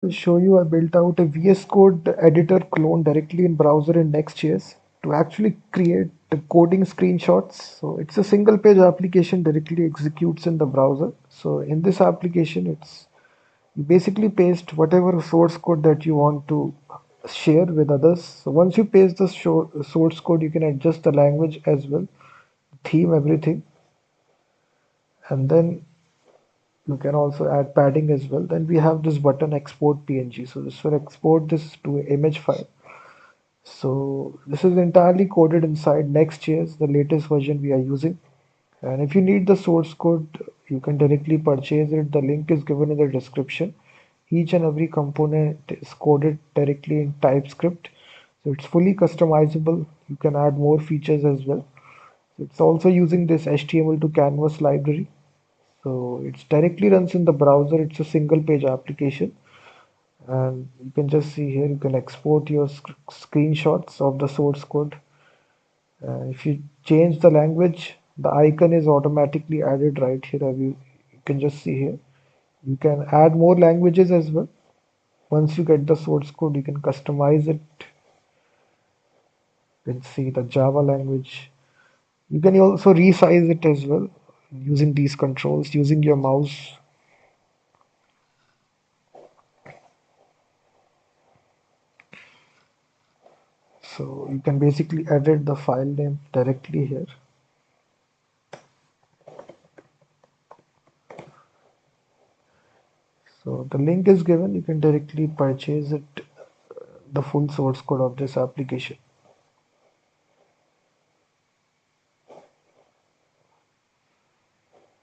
To show you, I built out a VS Code editor clone directly in browser in Next.js to actually create the coding screenshots. So it's a single page application directly executes in the browser. So in this application, it's you basically paste whatever source code that you want to share with others. So once you paste the source code, you can adjust the language as well, theme, everything, and then you can also add padding as well. Then we have this button export PNG. So this will export this to image file. So this is entirely coded inside Next.js, the latest version we are using. And if you need the source code, you can directly purchase it. The link is given in the description. Each and every component is coded directly in TypeScript. So it's fully customizable. You can add more features as well. It's also using this HTML to canvas library. So it's directly runs in the browser. It's a single page application. And you can just see here, you can export your screenshots of the source code. If you change the language, the icon is automatically added right here. You can just see here. You can add more languages as well. Once you get the source code, you can customize it. You can see the Java language. You can also resize it as well using these controls, using your mouse. So you can basically edit the file name directly here. So the link is given. You can directly purchase it, the full source code of this application.